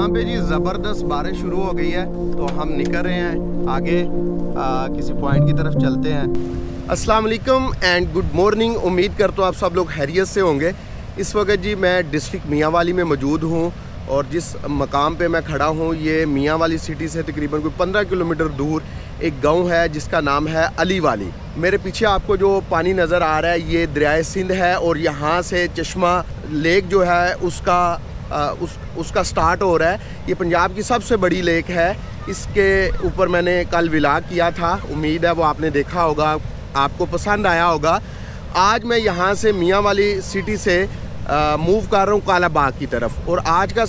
यहाँ पे जी ज़बरदस्त बारिश शुरू हो गई है, तो हम निकल रहे हैं आगे किसी पॉइंट की तरफ चलते हैं। अस्सलाम वालेकुम एंड गुड मॉर्निंग। उम्मीद करता हूँ आप सब लोग खैरियत से होंगे। इस वक्त जी मैं डिस्ट्रिक्ट मियांवाली में मौजूद हूँ और जिस मकाम पे मैं खड़ा हूँ ये मियांवाली सिटी से तकरीबन कोई 15 किलोमीटर दूर एक गांव है जिसका नाम है अली वाली। मेरे पीछे आपको जो पानी नज़र आ रहा है ये दरियाए सिंध है और यहाँ से चश्मा लेक जो है उसका स्टार्ट हो रहा है। ये पंजाब की सबसे बड़ी लेक है। इसके ऊपर मैंने कल व्लॉग किया था, उम्मीद है वो आपने देखा होगा, आपको पसंद आया होगा। आज मैं यहाँ से मियांवाली सिटी से मूव कर रहा हूँ कालाबाग की तरफ और आज का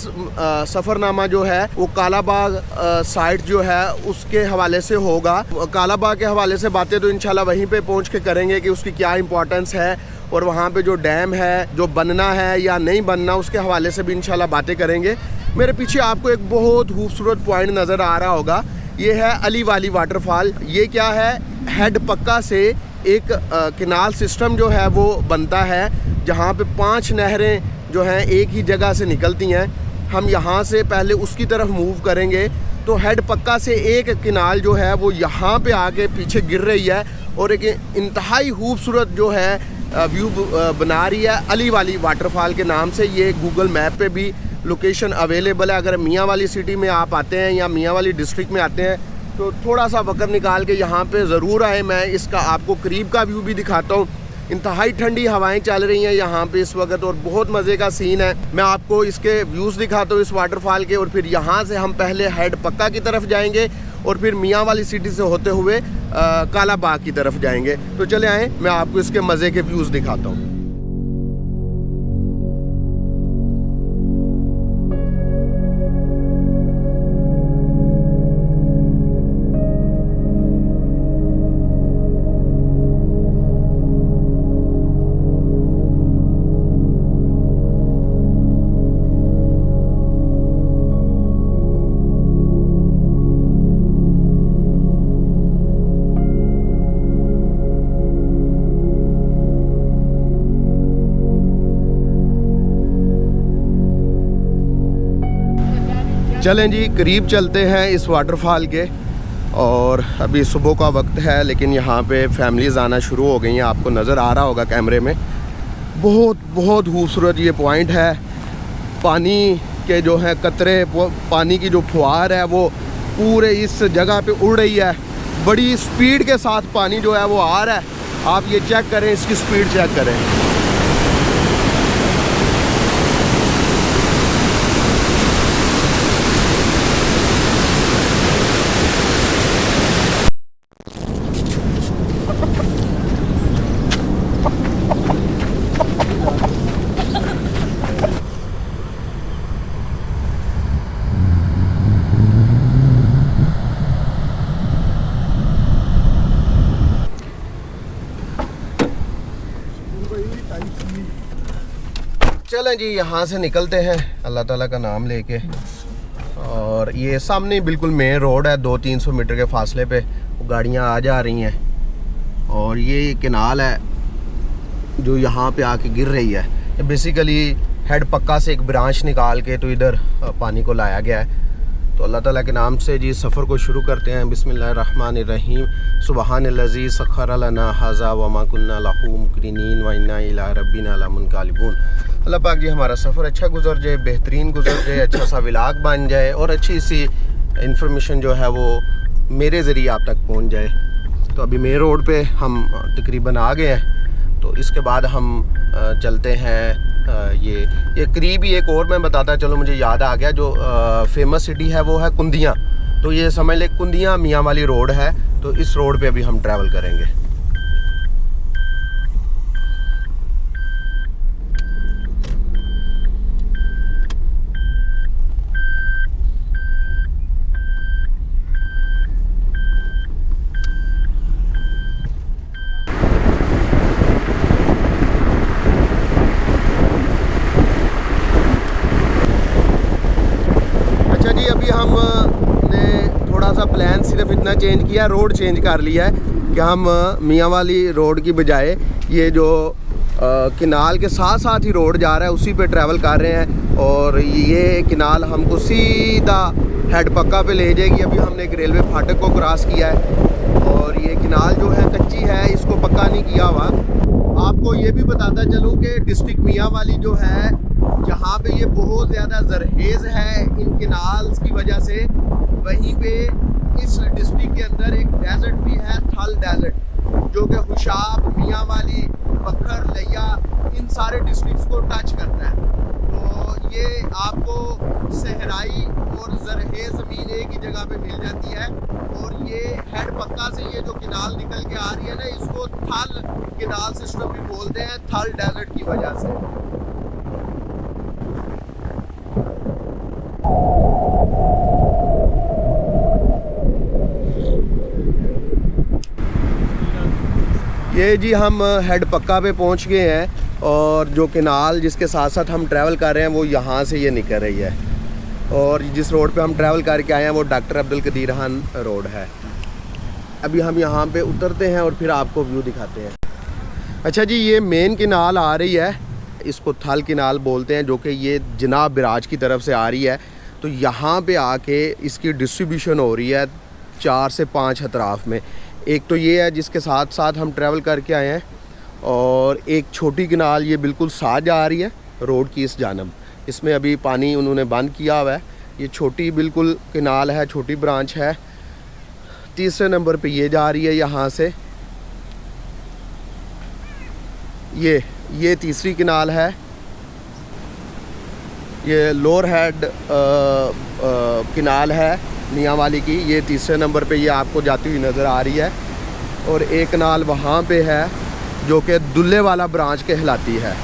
सफ़रनामा जो है वो कालाबाग साइट जो है उसके हवाले से होगा। कालाबाग के हवाले से बातें तो इंशाल्लाह वहीं पे पहुँच के करेंगे कि उसकी क्या इंपॉर्टेंस है और वहाँ पे जो डैम है जो बनना है या नहीं बनना उसके हवाले से भी इंशाल्लाह बातें करेंगे। मेरे पीछे आपको एक बहुत खूबसूरत पॉइंट नज़र आ रहा होगा, ये है अली वाली वाटरफॉल। ये क्या है, हेड पक्का से एक कैनाल सिस्टम जो है वो बनता है जहाँ पे 5 नहरें जो हैं एक ही जगह से निकलती हैं। हम यहाँ से पहले उसकी तरफ मूव करेंगे तो हेड पक्का से एक कैनाल जो है वो यहाँ पे आके पीछे गिर रही है और एक इंतहाई खूबसूरत जो है व्यू बना रही है अली वाली वाटरफॉल के नाम से। ये गूगल मैप पे भी लोकेशन अवेलेबल है। अगर मियांवाली सिटी में आप आते हैं या मियांवाली डिस्ट्रिक्ट में आते हैं तो थोड़ा सा वक्त निकाल के यहाँ पे ज़रूर आए। मैं इसका आपको करीब का व्यू भी दिखाता हूँ। इंतहाई ठंडी हवाएं चल रही हैं यहाँ पे इस वक्त और बहुत मज़े का सीन है। मैं आपको इसके व्यूज़ दिखाता हूँ इस वाटरफॉल के और फिर यहाँ से हम पहले हेड पक्का की तरफ जाएंगे और फिर मियांवाली सिटी से होते हुए कालाबाग की तरफ जाएंगे। तो चले आए, मैं आपको इसके मज़े के व्यूज़ दिखाता हूँ। चलें जी, करीब चलते हैं इस वाटरफॉल के। और अभी सुबह का वक्त है लेकिन यहाँ पे फैमिलीज़ आना शुरू हो गई हैं, आपको नज़र आ रहा होगा कैमरे में। बहुत खूबसूरत ये पॉइंट है। पानी के जो है कतरे, पानी की जो फुहार है वो पूरे इस जगह पे उड़ रही है। बड़ी स्पीड के साथ पानी जो है वो आ रहा है। आप ये चेक करें, इसकी स्पीड चेक करें। चलें जी, यहाँ से निकलते हैं अल्लाह ताला का नाम लेके। और ये सामने बिल्कुल मेन रोड है, 200-300 मीटर के फासले पे गाड़ियाँ आ जा रही हैं। और ये कैनाल है जो यहाँ पे आके गिर रही है। ये बेसिकली हेड पक्का से एक ब्रांच निकाल के तो इधर पानी को लाया गया है। तो अल्लाह ताला के नाम से जी सफ़र को शुरू करते हैं। बिस्मिल्लाहिर्रहमानिर्रहीम। सुबहानल्लज़ी सख़्खर लना हाज़ा व मा कुन्ना लहू मुक़रिनीन व इन्ना इला रब्बिना लमुनक़लिबून। अल्लाह पाक जी हमारा सफ़र अच्छा गुजर जाए, बेहतरीन गुजर जाए, अच्छा सा व्लॉग बन जाए और अच्छी सी इंफॉर्मेशन जो है वो मेरे ज़रिए आप तक पहुँच जाए। तो अभी मेन रोड पे हम तकरीबन आ गए हैं। तो इसके बाद हम चलते हैं ये करीब ही एक और मैं बताता चलो, मुझे याद आ गया, जो फेमस सिटी है वो है कुंदियाँ। तो ये समझ ले कुंदियाँ मियांवाली रोड है, तो इस रोड पे अभी हम ट्रैवल करेंगे। प्लान सिर्फ इतना चेंज किया, रोड चेंज कर लिया है कि हम मियांवाली रोड की बजाय ये जो किनाल के साथ साथ ही रोड जा रहा है उसी पे ट्रैवल कर रहे हैं। और ये किनाल हमको सीधा हेड पक्का पे ले जाएगी। अभी हमने एक रेलवे फाटक को क्रॉस किया है और ये किनाल जो है कच्ची है, इसको पक्का नहीं किया हुआ। आपको ये भी बताता चलूँ कि डिस्ट्रिक्ट मियांवाली जो है, जहाँ पे ये बहुत ज़्यादा जरहेज़ है इन किनाल्स की वजह से, वहीं पे इस डिस्ट्रिक्ट के अंदर एक डेजर्ट भी है, थल डेजर्ट, जो कि हुशाब, मियांवाली, बखर, लिया, इन सारे डिस्ट्रिक्ट्स को टच करता है। तो ये आपको सहराई और जरहेज़ ज़मीन एक ही जगह पे मिल जाती है। और ये हेड पक्का से ये जो किनाल निकल के आ रही है ना, इसको थल किनाल सिस्टम भी बोलते हैं, थल डेजर्ट की वजह से। ये जी हम हेड पक्का पे पहुंच गए हैं और जो किनाल जिसके साथ साथ हम ट्रैवल कर रहे हैं वो यहाँ से ये निकल रही है। और जिस रोड पे हम ट्रैवल करके आए हैं वो डॉक्टर अब्दुल कदीर खान रोड है। अभी हम यहाँ पे उतरते हैं और फिर आपको व्यू दिखाते हैं। अच्छा जी, ये मेन किनाल आ रही है, इसको थल किनाल बोलते हैं, जो कि ये जनाब बिराज की तरफ से आ रही है। तो यहाँ पे आके इसकी डिस्ट्रीब्यूशन हो रही है 4 से 5 अतराफ़ में। एक तो ये है जिसके साथ साथ हम ट्रैवल करके आए हैं, और एक छोटी किनाल ये बिल्कुल साथ जा रही है रोड की इस जानब। इसमें अभी पानी उन्होंने बंद किया हुआ है। ये छोटी बिल्कुल किनाल है, छोटी ब्रांच है। तीसरे नंबर पे ये जा रही है यहाँ से, ये तीसरी किनाल है। ये लोअर हेड किनाल है मियांवाली की, ये तीसरे नंबर पे ये आपको जाती हुई नज़र आ रही है। और एक किनाल वहाँ पे है जो कि दुल्ले वाला ब्रांच कहलाती है।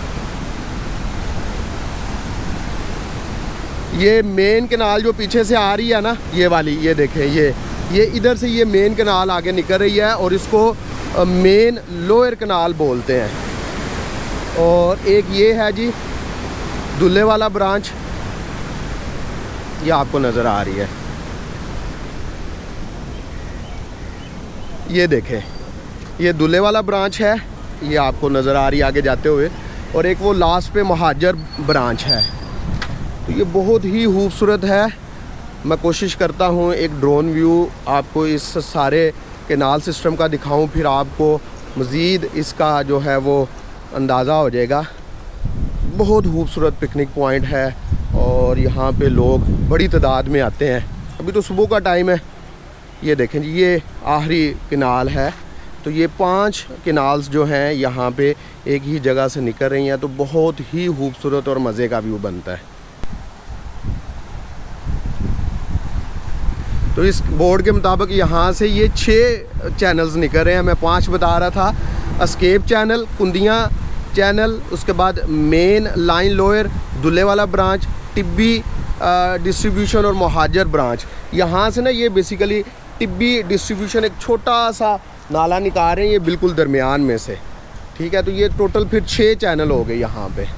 ये मेन किनाल जो पीछे से आ रही है ना, ये वाली, ये देखें, ये इधर से ये मेन किनाल आगे निकल रही है और इसको मेन लोअर किनाल बोलते हैं। और एक ये है जी दुल्ले वाला ब्रांच, ये आपको नज़र आ रही है। ये देखें, ये दुल्ले वाला ब्रांच है, ये आपको नज़र आ रही है आगे जाते हुए। और एक वो लास्ट पे महाजर ब्रांच है। तो ये बहुत ही खूबसूरत है। मैं कोशिश करता हूँ एक ड्रोन व्यू आपको इस सारे केनाल सिस्टम का दिखाऊं, फिर आपको मज़ीद इसका जो है वो अंदाज़ा हो जाएगा। बहुत खूबसूरत पिकनिक पॉइंट है और यहाँ पे लोग बड़ी तादाद में आते हैं। अभी तो सुबह का टाइम है। ये देखें जी, ये आखिरी किनाल है। तो ये 5 किनाल्स जो हैं यहाँ पे एक ही जगह से निकल रही हैं, तो बहुत ही खूबसूरत और मज़े का व्यू बनता है। तो इस बोर्ड के मुताबिक यहाँ से ये 6 चैनल्स निकल रहे हैं। मैं 5 बता रहा था। एस्केप चैनल, कुंदियाँ चैनल, उसके बाद मेन लाइन लोअर, दुल्ले वाला ब्रांच, टिब्बी डिस्ट्रीब्यूशन और महाजर ब्रांच। यहाँ से ना ये बेसिकली टिब्बी डिस्ट्रीब्यूशन एक छोटा सा नाला निकाल रहे हैं, ये बिल्कुल दरमियान में से, ठीक है। तो ये टोटल फिर 6 चैनल हो गए यहाँ पे।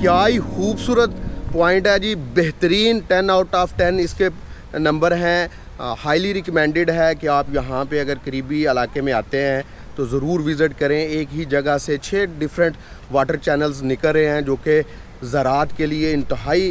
क्या ही खूबसूरत पॉइंट है जी, बेहतरीन 10 आउट ऑफ 10 इसके नंबर हैं। हाईली रिकमेंडेड है कि आप यहाँ पे अगर करीबी इलाके में आते हैं तो ज़रूर विज़िट करें। एक ही जगह से 6 डिफरेंट वाटर चैनल्स निकल रहे हैं जो कि ज़राअत के लिए इंतहाई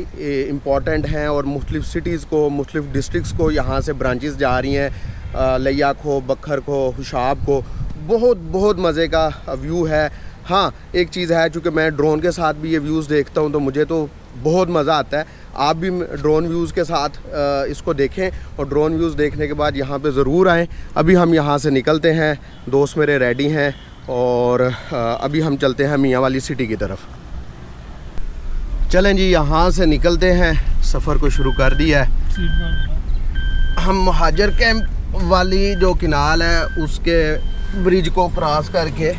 इम्पॉर्टेंट हैं और मुख्तलिफ़ सिटीज़ को, मुख्तलिफ़ डिस्ट्रिक्स को यहाँ से ब्रांचेस जा रही हैं। लिया को, बखर को, हुशाब को, बहुत मज़े का व्यू है। हाँ, एक चीज़ है, चूँकि मैं ड्रोन के साथ भी ये व्यूज़ देखता हूँ तो मुझे तो बहुत मज़ा आता है। आप भी ड्रोन व्यूज़ के साथ इसको देखें और ड्रोन व्यूज़ देखने के बाद यहाँ पे ज़रूर आएँ। अभी हम यहाँ से निकलते हैं, दोस्त मेरे रेडी हैं और अभी हम चलते हैं मियांवाली सिटी की तरफ। चलें जी, यहाँ से निकलते हैं, सफ़र को शुरू कर दिया है। हम महाजर कैंप वाली जो किनाल है उसके ब्रिज को क्रॉस करके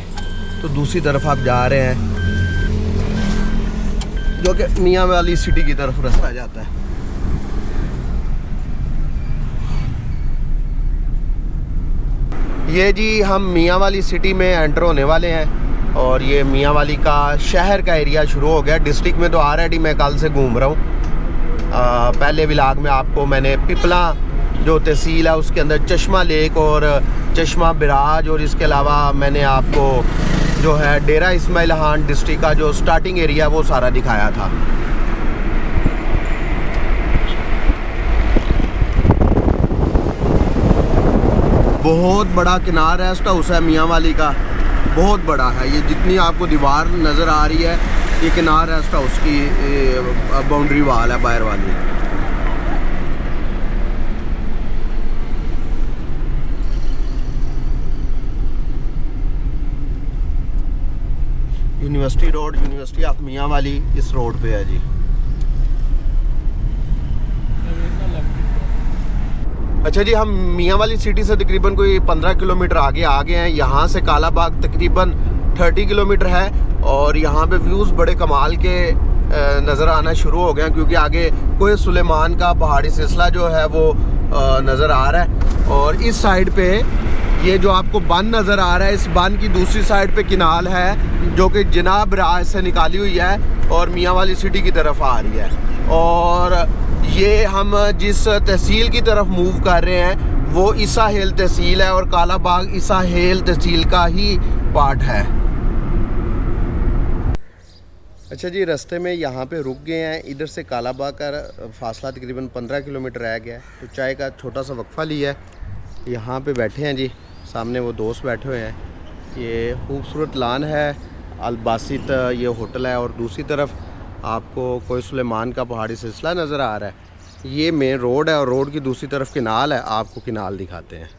तो दूसरी तरफ आप जा रहे हैं, जो कि मियाँ वाली सिटी की तरफ रास्ता जाता है। ये जी हम मियाँ वाली सिटी में एंटर होने वाले हैं और ये मियाँ वाली का शहर का एरिया शुरू हो गया। डिस्ट्रिक्ट में तो ऑलरेडी मैं कल से घूम रहा हूँ। पहले व्लॉग में आपको मैंने पिपला जो तहसील है उसके अंदर चश्मा लेक और चश्मा बिराज और इसके अलावा मैंने आपको जो है डेरा इस्माइल खान डिस्ट्रिक्ट का जो स्टार्टिंग एरिया वो सारा दिखाया था। बहुत बड़ा किनार रेस्ट हाउस है मियाँ वाली का, बहुत बड़ा है। ये जितनी आपको दीवार नज़र आ रही है ये किनार रेस्ट हाउस की बाउंड्री वाल है बाहर वाली। यूनिवर्सिटी रोड, यूनिवर्सिटी ऑफ मियाँ वाली इस रोड पे है जी। अच्छा जी, हम मियाँ वाली सिटी से तकरीबन कोई 15 किलोमीटर आगे आ गए हैं। यहाँ से कालाबाग तकरीबन 30 किलोमीटर है और यहाँ पे व्यूज़ बड़े कमाल के नज़र आना शुरू हो गए हैं, क्योंकि आगे कोई सुलेमान का पहाड़ी सिलसिला जो है वो नज़र आ रहा है। और इस साइड पे ये जो आपको बंद नज़र आ रहा है, इस बंद की दूसरी साइड पे किनाल है जो कि जनाब राज से निकाली हुई है और मियाँ वाली सिटी की तरफ आ रही है। और ये हम जिस तहसील की तरफ मूव कर रहे हैं वो ईसा हेल तहसील है और कालाबाग ईसा हेल तहसील का ही पार्ट है। अच्छा जी, रास्ते में यहाँ पे रुक गए हैं। इधर से कालाबाग का फासला तकरीबन 15 किलोमीटर रह गया है, तो चाय का छोटा सा वक्फा लिया है। यहाँ पे बैठे हैं जी, सामने वो दोस्त बैठे हुए हैं। ये खूबसूरत लान है, अलबासित ये होटल है और दूसरी तरफ आपको कोई सुलेमान का पहाड़ी सिलसिला नज़र आ रहा है। ये मेन रोड है और रोड की दूसरी तरफ किनाल है, आपको किनाल दिखाते हैं।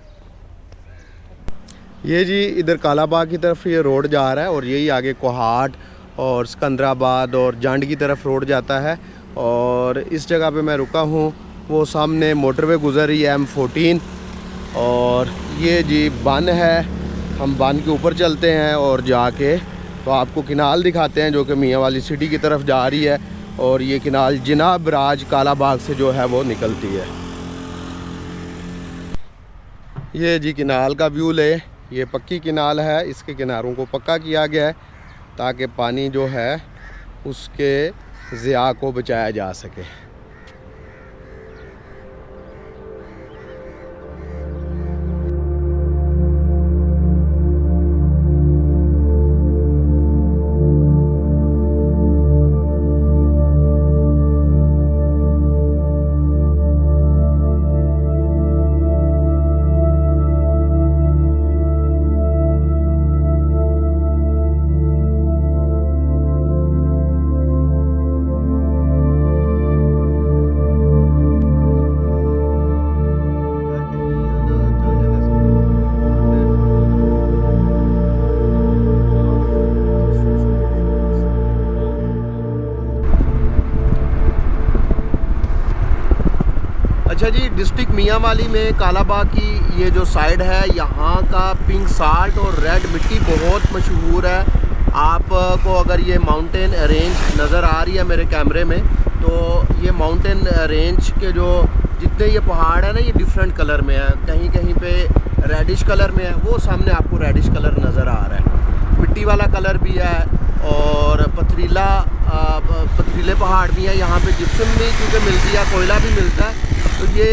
ये जी इधर कालाबाग की तरफ ये रोड जा रहा है और यही आगे कोहाट और सिकंदराबाद और जांड की तरफ रोड जाता है। और इस जगह पे मैं रुका हूँ, वो सामने मोटरवे गुजर रही है M14 और ये जी बन है। हम बन के ऊपर चलते हैं और जाके तो आपको किनाल दिखाते हैं जो कि मियाँ वाली सिटी की तरफ जा रही है। और ये किनाल जनाब राज कालाबाग से जो है वो निकलती है। ये जी किनाल का व्यू ले, ये पक्की किनाल है, इसके किनारों को पक्का किया गया है ताकि पानी जो है उसके ज़िया को बचाया जा सके। अच्छा जी, डिस्ट्रिक्ट मियाँ वाली में कालाबाग की ये जो साइड है, यहाँ का पिंक साल्ट और रेड मिट्टी बहुत मशहूर है। आपको अगर ये माउंटेन रेंज नज़र आ रही है मेरे कैमरे में, तो ये माउंटेन रेंज के जो जितने ये पहाड़ है ना, ये डिफरेंट कलर में है। कहीं कहीं पे रेडिश कलर में है, वो सामने आपको रेडिश कलर नज़र आ रहा है। मिट्टी वाला कलर भी है और पथरीले पहाड़ भी हैं। यहाँ पे जिप्सम भी क्योंकि मिलती है, कोयला भी मिलता है, तो ये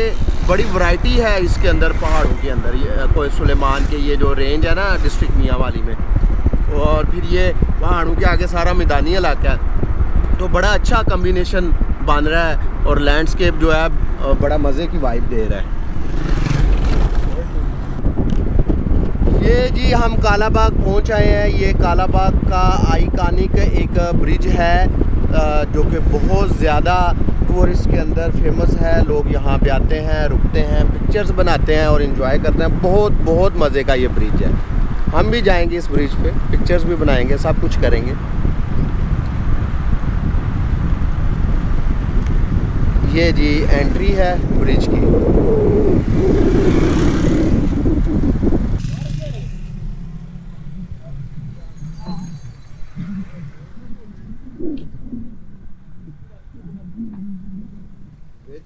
बड़ी वैरायटी है इसके अंदर पहाड़ों के अंदर। ये कोई सुलेमान के ये जो रेंज है ना डिस्ट्रिक्ट मियाँ वाली में, और फिर ये पहाड़ों के आगे सारा मैदानी इलाका है, तो बड़ा अच्छा कम्बिनेशन बन रहा है और लैंडस्केप जो है बड़ा मज़े की वाइब दे रहा है। ये जी हम कालाबाग पहुंच आए हैं। ये कालाबाग का आइकॉनिक एक ब्रिज है जो कि बहुत ज़्यादा टूरिस्ट के अंदर फेमस है। लोग यहाँ पे आते हैं, रुकते हैं, पिक्चर्स बनाते हैं और इन्जॉय करते हैं। बहुत बहुत मज़े का ये ब्रिज है। हम भी जाएंगे इस ब्रिज पे, पिक्चर्स भी बनाएंगे, सब कुछ करेंगे। ये जी एंट्री है ब्रिज की।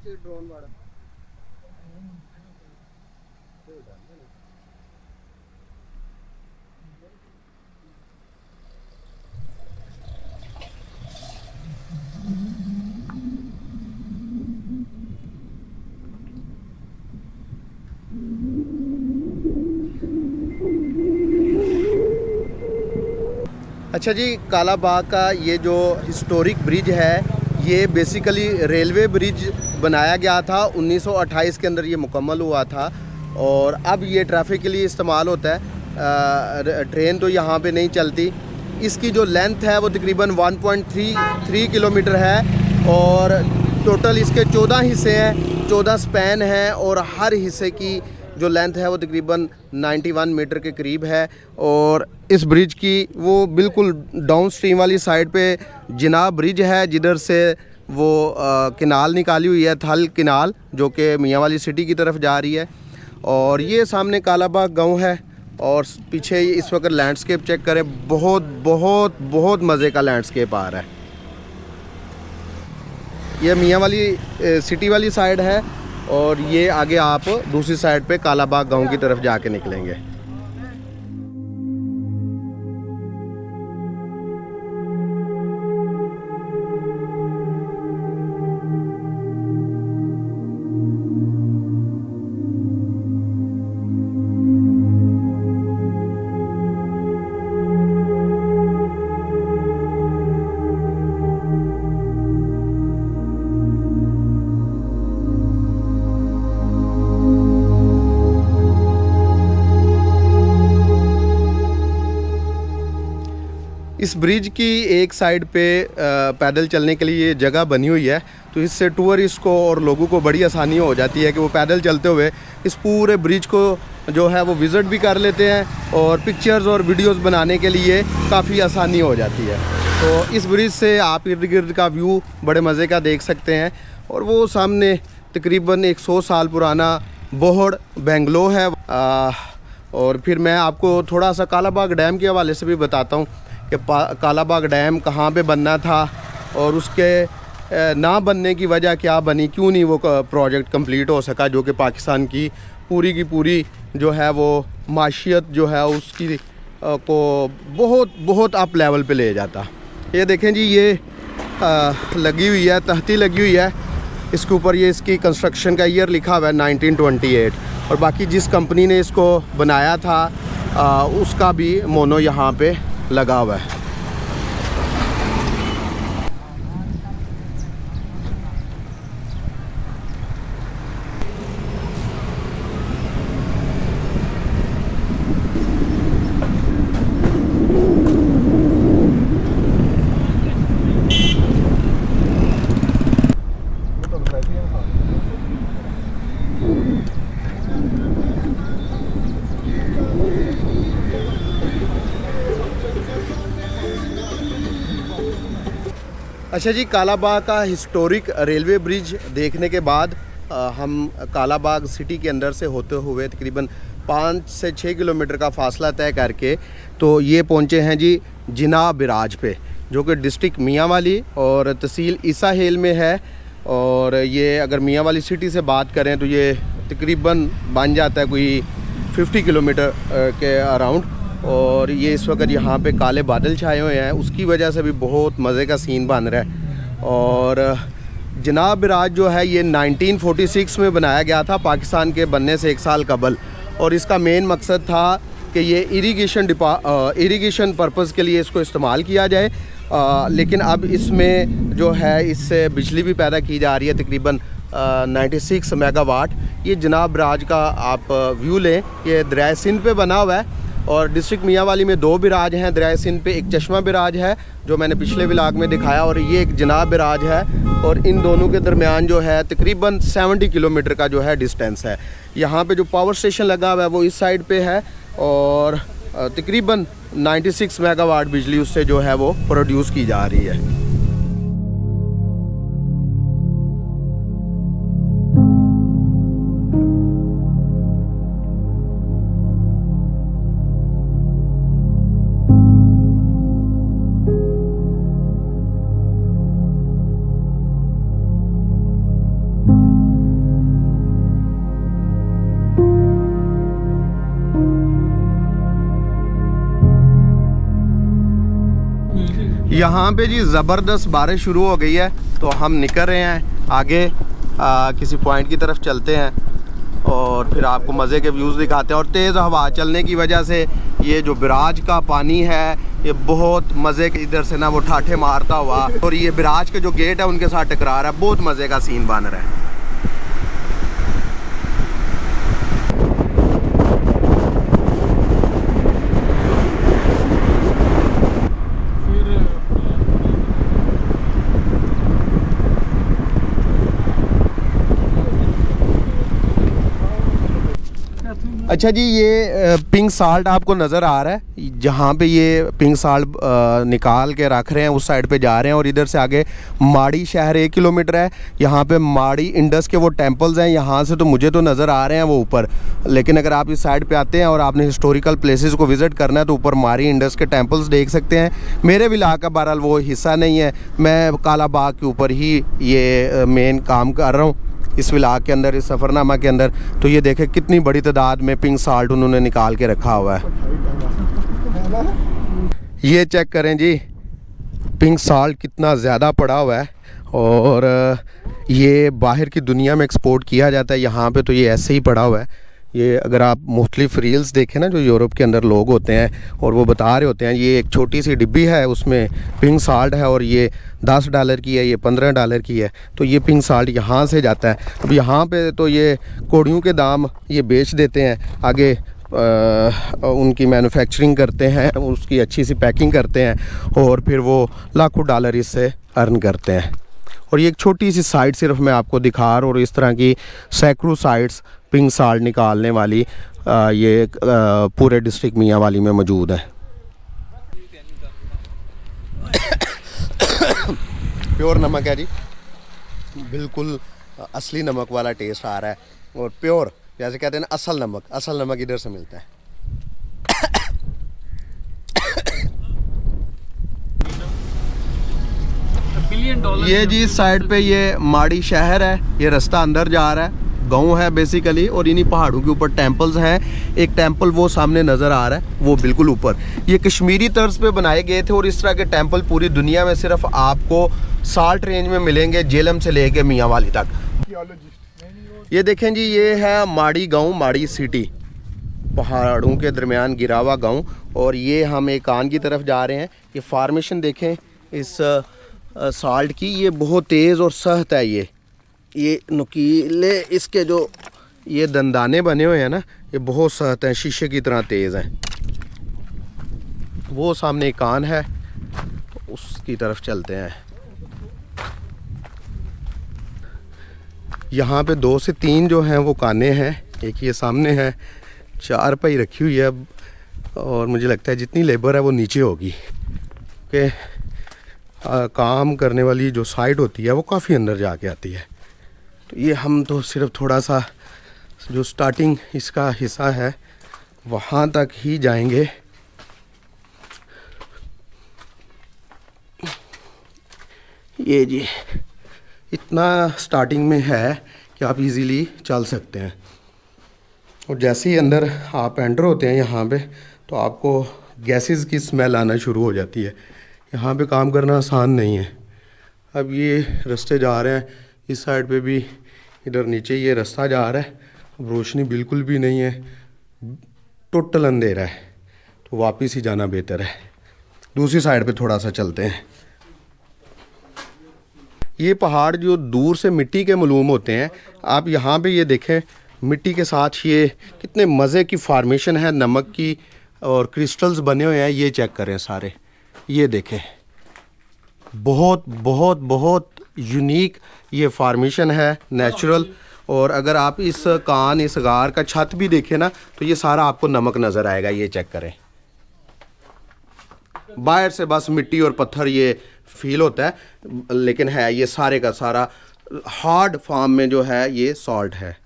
ड्रोन वाला अच्छा जी, कालाबाग का ये जो हिस्टोरिक ब्रिज है, ये बेसिकली रेलवे ब्रिज बनाया गया था 1928 के अंदर, ये मुकम्मल हुआ था और अब ये ट्रैफिक के लिए इस्तेमाल होता है। ट्रेन तो यहाँ पे नहीं चलती। इसकी जो लेंथ है वो तकरीबन 1.33 किलोमीटर है और टोटल इसके 14 हिस्से हैं, 14 स्पैन हैं और हर हिस्से की जो लेंथ है वो तकरीबन 91 मीटर के करीब है। और इस ब्रिज की वो बिल्कुल डाउन स्ट्रीम वाली साइड पे जिनाब ब्रिज है, जिधर से वो किनाल निकाली हुई है, थल किनाल, जो कि मियांवाली सिटी की तरफ जा रही है। और ये सामने कालाबाग गांव है और पीछे इस वक्त लैंडस्केप चेक करें, बहुत बहुत बहुत मज़े का लैंडस्केप आ रहा है। ये मियांवाली सिटी वाली साइड है और ये आगे आप दूसरी साइड पे कालाबाग गांव की तरफ जाके निकलेंगे। इस ब्रिज की एक साइड पे पैदल चलने के लिए जगह बनी हुई है, तो इससे टूरिस्ट को और लोगों को बड़ी आसानी हो जाती है कि वो पैदल चलते हुए इस पूरे ब्रिज को जो है वो विज़िट भी कर लेते हैं और पिक्चर्स और वीडियोस बनाने के लिए काफ़ी आसानी हो जाती है। तो इस ब्रिज से आप इर्द गिर्द का व्यू बड़े मज़े का देख सकते हैं। और वो सामने तकरीबन 100 साल पुराना बोहड़ बेंगलो है। और फिर मैं आपको थोड़ा सा कालाबाग डैम के हवाले से भी बताता हूँ कि कालाबाग डैम कहाँ पे बनना था और उसके ना बनने की वजह क्या बनी, क्यों नहीं वो प्रोजेक्ट कंप्लीट हो सका, जो कि पाकिस्तान की पूरी जो है वो माशियत जो है उसकी को बहुत बहुत अप लेवल पे ले जाता। ये देखें जी, ये लगी हुई है, तहती लगी हुई है इसके ऊपर, ये इसकी कंस्ट्रक्शन का ईयर लिखा हुआ है 1928 और बाकी जिस कंपनी ने इसको बनाया था उसका भी मोनो यहाँ पे लगा हुआ है। अच्छा जी, कालाबाग का हिस्टोरिक रेलवे ब्रिज देखने के बाद हम कालाबाग सिटी के अंदर से होते हुए तकरीबन 5 से 6 किलोमीटर का फासला तय करके तो ये पहुँचे हैं जी जिनाब बिराज पे, जो कि डिस्ट्रिक्ट मियांवाली और तहसील ईसा हेल में है। और ये अगर मियांवाली सिटी से बात करें तो ये तकरीबन बन जाता है कोई 50 किलोमीटर के अराउंड। और ये इस वक्त यहाँ पे काले बादल छाए हुए हैं, उसकी वजह से भी बहुत मज़े का सीन बन रहा है। और जिनाब बिराज जो है ये 1946 में बनाया गया था, पाकिस्तान के बनने से 1 साल कबल। और इसका मेन मकसद था कि ये इरिगेशन पर्पज़ के लिए इसको इस्तेमाल किया जाए। लेकिन अब इसमें जो है इससे बिजली भी पैदा की जा रही है तकरीबन 96 मेगावाट। ये जिनाब बिराज का आप व्यू लें, ये दरिया सिंध पे बना हुआ है और डिस्ट्रिक्ट मियांवाली में 2 बिराज हैं। दरिया सिंध पे एक चश्मा बिराज है जो मैंने पिछले व्लॉग में दिखाया, और ये एक जिनाब बिराज है। और इन दोनों के दरमियान जो है तकरीबन 70 किलोमीटर का जो है डिस्टेंस है। यहाँ पे जो पावर स्टेशन लगा हुआ है वो इस साइड पे है और तकरीबन 96 मेगावाट बिजली उससे जो है वो प्रोड्यूस की जा रही है। यहाँ पे जी ज़बरदस्त बारिश शुरू हो गई है, तो हम निकल रहे हैं आगे किसी पॉइंट की तरफ चलते हैं और फिर आपको मज़े के व्यूज़ दिखाते हैं। और तेज़ हवा चलने की वजह से ये जो बिराज का पानी है ये बहुत मज़े के, इधर से ना वो ठाठे मारता हुआ, और ये बिराज के जो गेट है उनके साथ टकरा रहा है। बहुत मज़े का सीन बन रहा है। अच्छा जी, ये पिंक साल्ट आपको नज़र आ रहा है, जहाँ पे ये पिंक साल्ट निकाल के रख रहे हैं उस साइड पे जा रहे हैं। और इधर से आगे माड़ी शहर 1 किलोमीटर है। यहाँ पे माड़ी इंडस के वो टेंपल्स हैं, यहाँ से तो मुझे तो नज़र आ रहे हैं वो ऊपर, लेकिन अगर आप इस साइड पे आते हैं और आपने हिस्टोरिकल प्लेसेस को विज़िट करना है तो ऊपर माड़ी इंडस के टेंपल्स देख सकते हैं। मेरे विला का बहरहाल वो हिस्सा नहीं है, मैं काला बाग के ऊपर ही ये मेन काम कर रहा हूँ इस विला के अंदर, इस सफ़रनामा के अंदर। तो ये देखें कितनी बड़ी तादाद में पिंक साल्ट उन्होंने निकाल के रखा हुआ है। ये चेक करें जी, पिंक साल्ट कितना ज़्यादा पड़ा हुआ है, और ये बाहर की दुनिया में एक्सपोर्ट किया जाता है। यहाँ पे तो ये ऐसे ही पड़ा हुआ है। ये अगर आप मुख्तलिफ रील्स देखें ना, जो यूरोप के अंदर लोग होते हैं और वो बता रहे होते हैं, ये एक छोटी सी डिब्बी है उसमें पिंक साल्ट है और ये $10 की है, ये $15 की है। तो ये पिंक साल्ट यहाँ से जाता है। अब यहाँ पे तो ये कौड़ियों के दाम ये बेच देते हैं, आगे उनकी मैन्युफैक्चरिंग करते हैं, उसकी अच्छी सी पैकिंग करते हैं और फिर वो लाखों डॉलर इससे अर्न करते हैं। और ये एक छोटी सी साइट सिर्फ मैं आपको दिखा रहा हूँ, और इस तरह की सैकड़ों साइट्स पिंक साल्ट निकालने वाली ये पूरे डिस्ट्रिक्ट मियांवाली में मौजूद है। प्योर नमक है जी, बिल्कुल असली नमक वाला टेस्ट आ रहा है, और प्योर जैसे कहते हैं ना, असल नमक इधर से मिलता है। ये जी साइड पे ये माड़ी शहर है, ये रास्ता अंदर जा रहा है, गांव है बेसिकली, और इन्हीं पहाड़ों के ऊपर टेंपल्स हैं। एक टेंपल वो सामने नज़र आ रहा है, वो बिल्कुल ऊपर, ये कश्मीरी तर्ज पे बनाए गए थे। और इस तरह के टेंपल पूरी दुनिया में सिर्फ आपको साल्ट रेंज में मिलेंगे, जेलम से लेके मियांवाली तक। ये देखें जी, ये है माड़ी गाँव, माड़ी सिटी, पहाड़ों के दरमियान गिरा हुआ गाँव। और ये हम एक कान की तरफ जा रहे हैं। ये फार्मेशन देखें इस साल्ट की, ये बहुत तेज़ और सख्त है। ये नुकीले इसके जो ये दंदाने बने हुए हैं ना, ये बहुत सख्त हैं, शीशे की तरह तेज़ हैं। वो सामने एक कान है, उसकी तरफ चलते हैं। यहाँ पे 2 से 3 जो हैं वो काने हैं, एक ये सामने है, 4 पाई रखी हुई है। और मुझे लगता है जितनी लेबर है वो नीचे होगी, कि काम करने वाली जो साइट होती है वो काफ़ी अंदर जाके आती है। तो ये हम तो सिर्फ थोड़ा सा जो स्टार्टिंग इसका हिस्सा है वहाँ तक ही जाएंगे। ये जी इतना स्टार्टिंग में है कि आप इजीली चल सकते हैं। और जैसे ही अंदर आप एंटर होते हैं यहाँ पे, तो आपको गैसेस की स्मेल आना शुरू हो जाती है। यहाँ पे काम करना आसान नहीं है। अब ये रास्ते जा रहे हैं, इस साइड पे भी, इधर नीचे ये रास्ता जा रहा है। अब रोशनी बिल्कुल भी नहीं है, टोटल अंधेरा है, तो वापस ही जाना बेहतर है। दूसरी साइड पे थोड़ा सा चलते हैं। ये पहाड़ जो दूर से मिट्टी के मालूम होते हैं, आप यहाँ पे ये देखें, मिट्टी के साथ ये कितने मज़े की फार्मेशन है नमक की, और क्रिस्टल्स बने हुए हैं। ये चेक करें सारे, ये देखें, बहुत बहुत बहुत यूनिक ये फार्मेशन है, नेचुरल। और अगर आप इस कान, इस गार का छत भी देखें ना, तो ये सारा आपको नमक नज़र आएगा। ये चेक करें, बाहर से बस मिट्टी और पत्थर ये फील होता है, लेकिन है ये सारे का सारा हार्ड फॉर्म में जो है ये सॉल्ट है।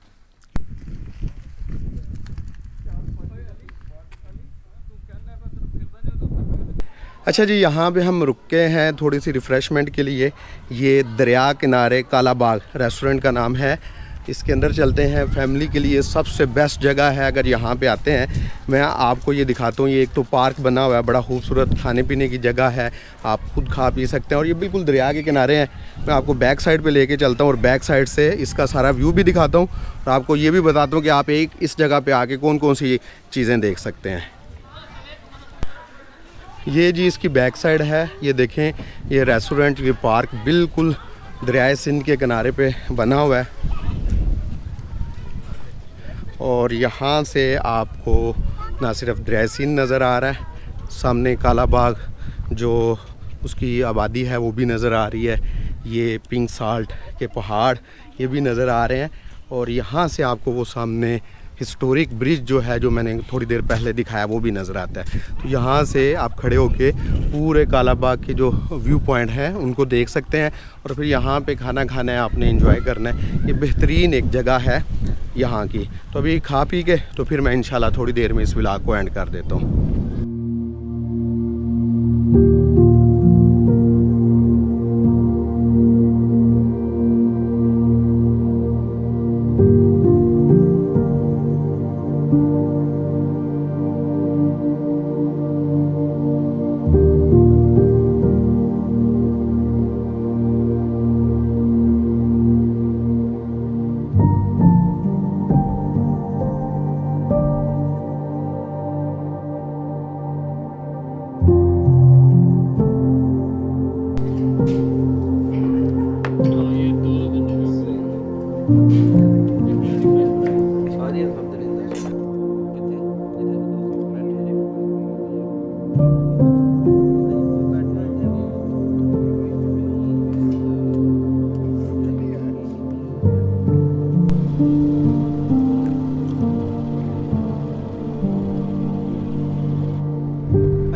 अच्छा जी, यहाँ पे हम रुके हैं थोड़ी सी रिफ़्रेशमेंट के लिए। ये दरिया किनारे काला बाग रेस्टोरेंट का नाम है। इसके अंदर चलते हैं। फैमिली के लिए सबसे बेस्ट जगह है अगर यहाँ पे आते हैं। मैं आपको ये दिखाता हूँ, ये एक तो पार्क बना हुआ है, बड़ा खूबसूरत खाने पीने की जगह है, आप खुद खा पी सकते हैं और ये बिल्कुल दरिया के किनारे हैं। मैं आपको बैक साइड पे लेके चलता हूँ और बैक साइड से इसका सारा व्यू भी दिखाता हूँ और आपको ये भी बताता हूँ कि आप एक इस जगह पे आके कौन कौन सी चीज़ें देख सकते हैं। ये जी इसकी बैक साइड है, ये देखें, ये रेस्टोरेंट, ये पार्क बिल्कुल दरियाए सिंध के किनारे पे बना हुआ है और यहाँ से आपको ना सिर्फ दरियाए सिंध नज़र आ रहा है, सामने काला बाग जो उसकी आबादी है वो भी नज़र आ रही है, ये पिंक साल्ट के पहाड़ ये भी नज़र आ रहे हैं और यहाँ से आपको वो सामने हिस्टोरिक ब्रिज जो है, जो मैंने थोड़ी देर पहले दिखाया, वो भी नज़र आता है। तो यहाँ से आप खड़े होके पूरे काला बाग के जो व्यू पॉइंट हैं उनको देख सकते हैं और फिर यहाँ पे खाना खाना है, आपने एंजॉय करना है। ये बेहतरीन एक जगह है यहाँ की। तो अभी खा पी के तो फिर मैं इंशाल्लाह थोड़ी देर में इस व्लॉग को एंड कर देता हूँ।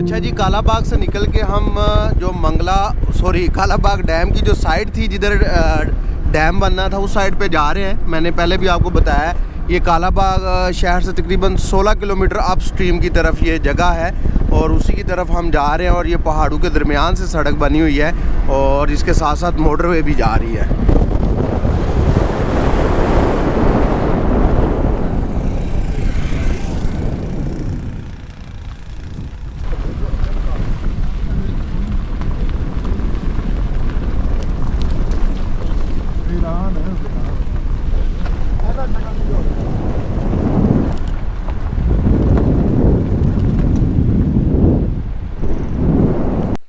अच्छा जी, काला बाग से निकल के हम जो काला बाग डैम की जो साइड थी, जिधर डैम बनना था, उस साइड पे जा रहे हैं। मैंने पहले भी आपको बताया, ये काला बाग शहर से तकरीबन 16 किलोमीटर अप स्ट्रीम की तरफ ये जगह है और उसी की तरफ हम जा रहे हैं और ये पहाड़ों के दरमियान से सड़क बनी हुई है और इसके साथ साथ मोटरवे भी जा रही है।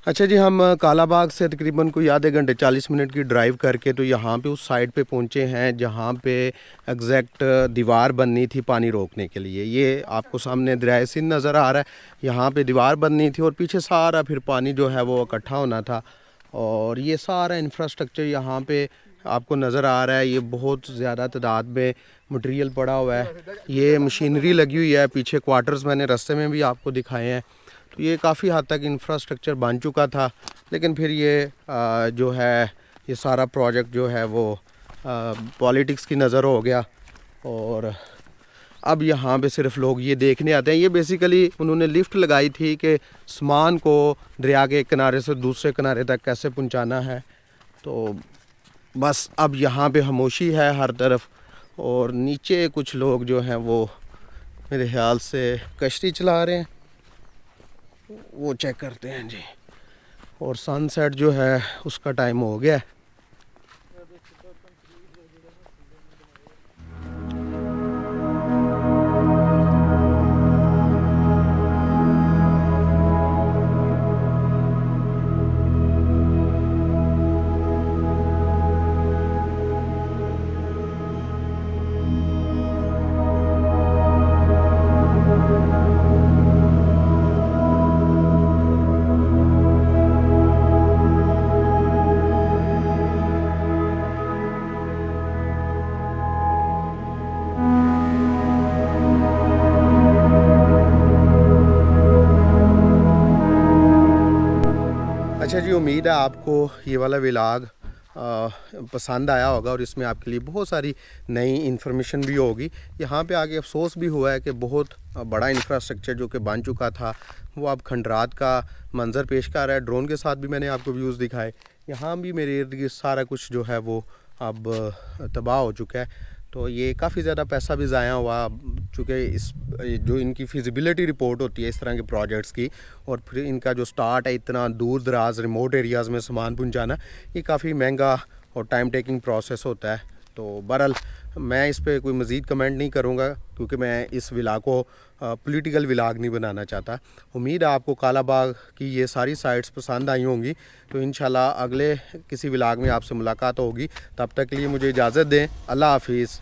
अच्छा जी, हम काला बाग से तकरीबन कोई आधे घंटे 40 मिनट की ड्राइव करके तो यहाँ पे उस साइड पे पहुँचे हैं जहाँ पे एग्जैक्ट दीवार बननी थी पानी रोकने के लिए। ये आपको सामने दरियाए सिंध नज़र आ रहा है, यहाँ पे दीवार बननी थी और पीछे सारा फिर पानी जो है वो इकट्ठा होना था और ये सारा इंफ्रास्ट्रक्चर यहाँ पे आपको नज़र आ रहा है। ये बहुत ज़्यादा तादाद में मटेरियल पड़ा हुआ है, ये मशीनरी लगी हुई है, पीछे क्वार्टर्स मैंने रास्ते में भी आपको दिखाए हैं। तो ये काफ़ी हद तक इंफ्रास्ट्रक्चर बन चुका था, लेकिन फिर ये जो है ये सारा प्रोजेक्ट जो है वो पॉलिटिक्स की नज़र हो गया और अब यहाँ पे सिर्फ लोग ये देखने आते हैं। ये बेसिकली उन्होंने लिफ्ट लगाई थी कि सामान को दरिया के किनारे से दूसरे किनारे तक कैसे पहुँचाना है। तो बस अब यहाँ पे खामोशी है हर तरफ और नीचे कुछ लोग जो हैं वो मेरे ख्याल से कश्ती चला रहे हैं, वो चेक करते हैं जी। और सनसेट जो है उसका टाइम हो गया है। अच्छा जी, उम्मीद है आपको ये वाला व्लॉग पसंद आया होगा और इसमें आपके लिए बहुत सारी नई इन्फॉर्मेशन भी होगी। यहाँ पे आके अफसोस भी हुआ है कि बहुत बड़ा इंफ्रास्ट्रक्चर जो कि बन चुका था वो अब खंडरात का मंजर पेश कर रहा है। ड्रोन के साथ भी मैंने आपको व्यूज़ दिखाए। यहाँ भी मेरे इर्द गिर्द सारा कुछ जो है वो अब तबाह हो चुका है। तो ये काफ़ी ज़्यादा पैसा भी ज़ाया हुआ, चूँकि इस जो इनकी फिजिबिलिटी रिपोर्ट होती है इस तरह के प्रोजेक्ट्स की, और फिर इनका जो स्टार्ट है इतना दूर दराज रिमोट एरियाज़ में सामान पहुंचाना, ये काफ़ी महंगा और टाइम टेकिंग प्रोसेस होता है। तो बहरहाल मैं इस पे कोई मज़ीद कमेंट नहीं करूँगा, क्योंकि मैं इस विलाग को पॉलिटिकल विलाग नहीं बनाना चाहता। उम्मीद है आपको कालाबाग की ये सारी साइट्स पसंद आई होंगी। तो इंशाल्लाह अगले किसी विलाग में आपसे मुलाकात होगी। तब तक के लिए मुझे इजाज़त दें। अल्लाह हाफिज़।